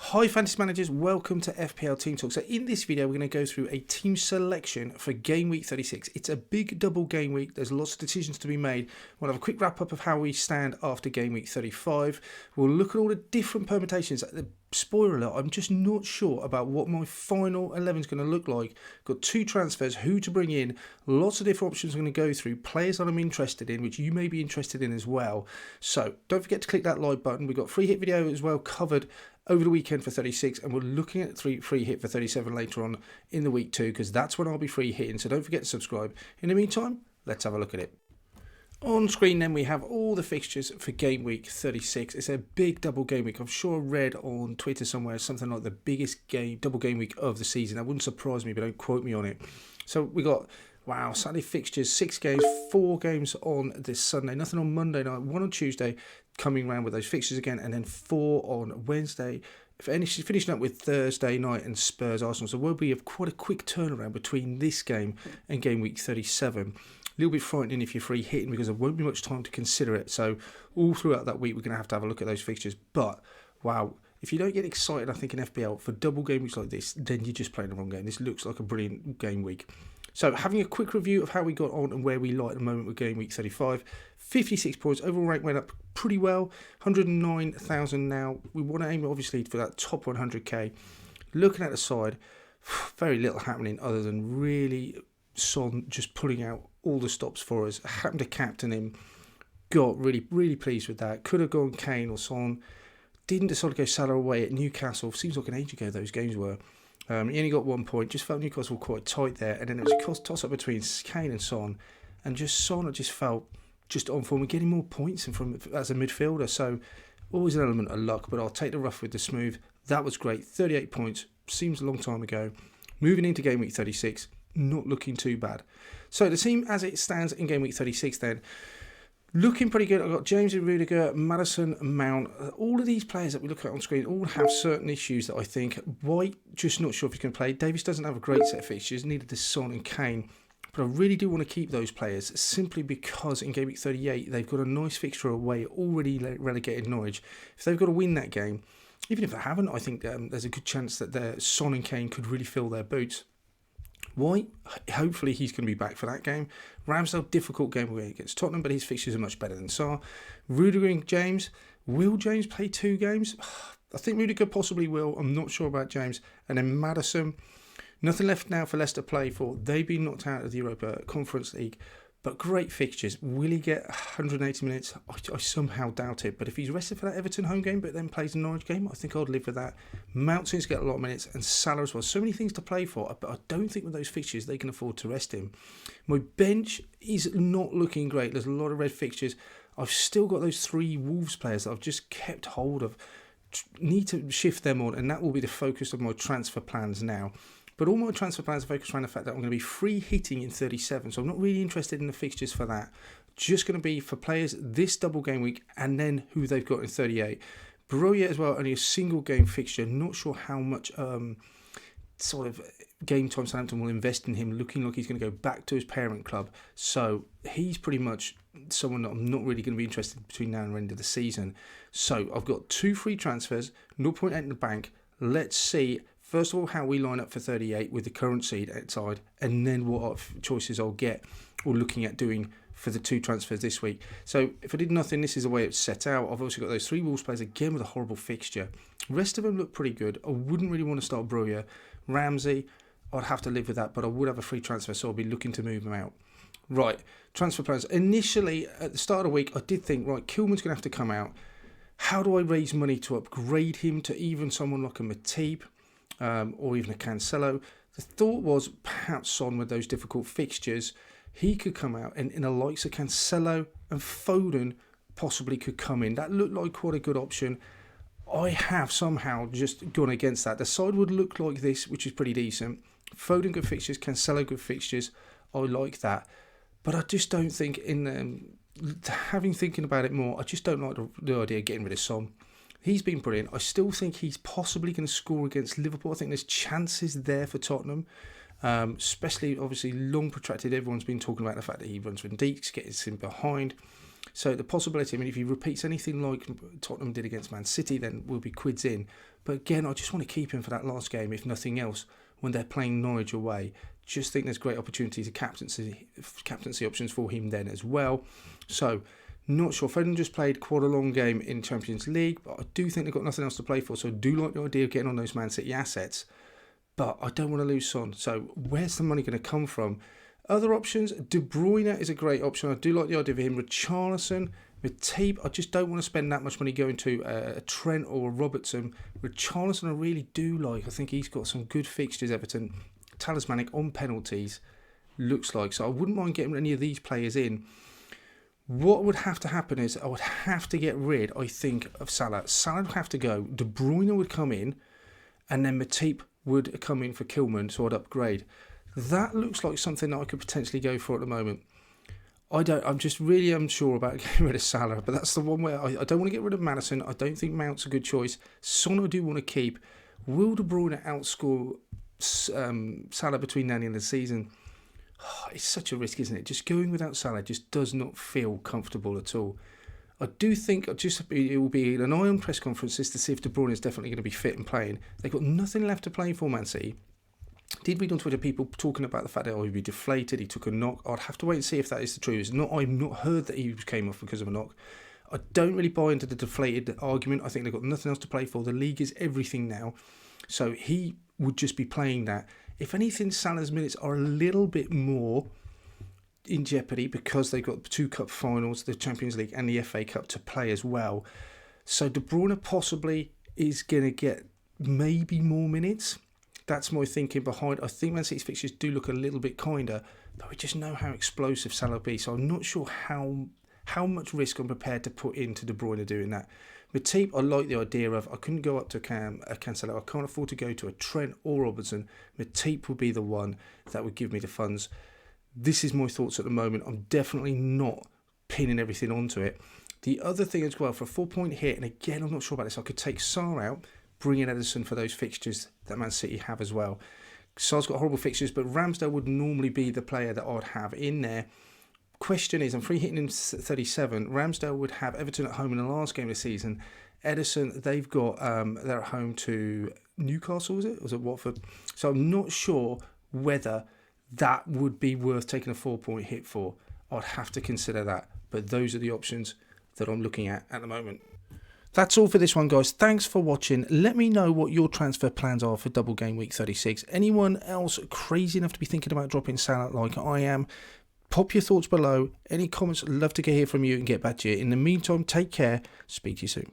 Hi Fantasy Managers, welcome to FPL Team Talk. So in this video we're going to go through a team selection for game week 36. It's a big double game week, there's lots of decisions to be made. We'll have a quick wrap up of how we stand after game week 35. We'll look at all the different permutations. Spoiler alert, I'm just not sure about what my final 11 is going to look like. Got two transfers, who to bring in, lots of different options I'm going to go through, players that I'm interested in, which you may be interested in as well. So don't forget to click that like button. We've got free hit video as well covered over the weekend for 36, and we're looking at free hit for 37 later on in the week too, because that's when I'll be free hitting, so don't forget to subscribe. In the meantime, let's have a look at it. On screen then we have all the fixtures for game week 36. It's a big double game week. I'm sure I read on Twitter somewhere something like the biggest double game week of the season. That wouldn't surprise me, but don't quote me on it. So we got, wow, Saturday fixtures, 6 games, 4 games on this Sunday, nothing on Monday night, 1 on Tuesday, coming around with those fixtures again, and then 4 on Wednesday. Finishing up with Thursday night and Spurs Arsenal. So there will be quite a quick turnaround between this game and game week 37. A little bit frightening if you're free hitting because there won't be much time to consider it. So all throughout that week we're going to have a look at those fixtures. But wow, if you don't get excited, I think in FPL for double game weeks like this, then you're just playing the wrong game. This looks like a brilliant game week. So having a quick review of how we got on and where we lie at the moment with game week 35. 56 points, overall rank went up pretty well, 109,000 now. We want to aim obviously for that top 100k. Looking at the side, very little happening other than really Son just pulling out all the stops for us. Happened to captain him, got really pleased with that. Could have gone Kane or Son, didn't decide to go Salah away at Newcastle. Seems like an age ago those games were. He only got 1 point, just felt Newcastle were quite tight there, and then it was a toss-up between Kane and Son, and Son I just felt just on form. We're getting more points from as a midfielder, so always an element of luck, but I'll take the rough with the smooth. That was great, 38 points, seems a long time ago. Moving into game week 36, not looking too bad. So the team as it stands in game week 36 then, looking pretty good. I've got James and Rudiger, Maddison, Mount. All of these players that we look at on screen all have certain issues that I think White, just not sure if he's going to play. Davies doesn't have a great set of fixtures, neither does Son and Kane. But I really do want to keep those players simply because in game week 38 they've got a nice fixture away, already relegated Norwich. If they've got to win that game, even if they haven't, I think there's a good chance that their Son and Kane could really fill their boots. White, hopefully he's going to be back for that game. Ramsdale, difficult game away against Tottenham, but his fixtures are much better than Sarr. Rudiger and James. Will James play 2 games? I think Rudiger possibly will. I'm not sure about James. And then Maddison. Nothing left now for Leicester to play for. They've been knocked out of the Europa Conference League. But great fixtures. Will he get 180 minutes? I somehow doubt it. But if he's rested for that Everton home game but then plays a Norwich game, I think I'd live with that. Mount seems to get a lot of minutes and Salah as well. So many things to play for. But I don't think with those fixtures they can afford to rest him. My bench is not looking great. There's a lot of red fixtures. I've still got those 3 Wolves players that I've just kept hold of. Need to shift them on, and that will be the focus of my transfer plans now. But all my transfer plans are focused around the fact that I'm going to be free hitting in 37. So I'm not really interested in the fixtures for that. Just going to be for players this double game week and then who they've got in 38. Broya as well, only a single game fixture. Not sure how much sort of game time Southampton will invest in him. Looking like he's going to go back to his parent club. So he's pretty much someone that I'm not really going to be interested in between now and the end of the season. So I've got 2 free transfers, 0.8 in the bank. Let's see. First of all, how we line up for 38 with the current seed outside, and then what choices I'll get or looking at doing for the 2 transfers this week. So if I did nothing, this is the way it's set out. I've also got those 3 Wolves players again with a horrible fixture. The rest of them look pretty good. I wouldn't really want to start Broya. Ramsey, I'd have to live with that, but I would have a free transfer, so I'll be looking to move him out. Right, transfer plans. Initially, at the start of the week, I did think, right, Kilman's going to have to come out. How do I raise money to upgrade him to even someone like a Matip? Or even a Cancelo? The thought was perhaps Son with those difficult fixtures, he could come out, and in the likes of Cancelo and Foden possibly could come in. That looked like quite a good option. I have somehow just gone against that. The side would look like this, which is pretty decent. Foden good fixtures, Cancelo good fixtures. I like that. But I just don't think thinking about it more, I just don't like the idea of getting rid of Son. He's been brilliant. I still think he's possibly going to score against Liverpool. I think there's chances there for Tottenham, especially obviously long protracted. Everyone's been talking about the fact that he runs from deeks, gets in behind. So the possibility, I mean, if he repeats anything like Tottenham did against Man City, then we'll be quids in. But again, I just want to keep him for that last game, if nothing else, when they're playing Norwich away. Just think there's great opportunities to captaincy options for him then as well. So, not sure. Foden just played quite a long game in Champions League, but I do think they've got nothing else to play for. So I do like the idea of getting on those Man City assets, but I don't want to lose Son. So where's the money going to come from? Other options, De Bruyne is a great option. I do like the idea of him. Richarlison, Matip, I just don't want to spend that much money going to a Trent or a Robertson. Richarlison I really do like. I think he's got some good fixtures, Everton. Talismanic on penalties, looks like. So I wouldn't mind getting any of these players in. What would have to happen is I would have to get rid, I think, of Salah. Salah would have to go. De Bruyne would come in, and then Matip would come in for Kilman, so I'd upgrade. That looks like something that I could potentially go for at the moment. I'm just really unsure about getting rid of Salah, but that's the one where I don't want to get rid of Maddison. I don't think Mount's a good choice. Son I do want to keep. Will De Bruyne outscore Salah between now and the end of the season? Oh, it's such a risk, isn't it? Just going without Salah just does not feel comfortable at all. I do think it will be an eye on press conferences to see if De Bruyne is definitely going to be fit and playing. They've got nothing left to play for, Man City. Did read on Twitter people talking about the fact that he'd be deflated, he took a knock. I'd have to wait and see if that is the truth. I've not heard that he came off because of a knock. I don't really buy into the deflated argument. I think they've got nothing else to play for. The league is everything now. So he would just be playing that. If anything, Salah's minutes are a little bit more in jeopardy because they've got the 2 cup finals, the Champions League and the FA Cup to play as well. So De Bruyne possibly is going to get maybe more minutes. That's my thinking behind. I think Man City's fixtures do look a little bit kinder, but we just know how explosive Salah will be. So I'm not sure how much risk I'm prepared to put into De Bruyne doing that. Matip, I like the idea of. I couldn't go up to a Cancelo. I can't afford to go to a Trent or Robertson. Matip would be the one that would give me the funds. This is my thoughts at the moment. I'm definitely not pinning everything onto it. The other thing as well, for a 4-point hit, and again, I'm not sure about this, I could take Sarr out, bring in Ederson for those fixtures that Man City have as well. Sarr's got horrible fixtures, but Ramsdale would normally be the player that I'd have in there. Question is, I'm free hitting in 37. Ramsdale would have Everton at home in the last game of the season. Ederson, they've got, they're at home to Newcastle, was it? Was it Watford? So I'm not sure whether that would be worth taking a 4-point hit for. I'd have to consider that. But those are the options that I'm looking at the moment. That's all for this one, guys. Thanks for watching. Let me know what your transfer plans are for double game week 36. Anyone else crazy enough to be thinking about dropping Salah like I am? Pop your thoughts below. Any comments, love to hear from you and get back to you. In the meantime, take care. Speak to you soon.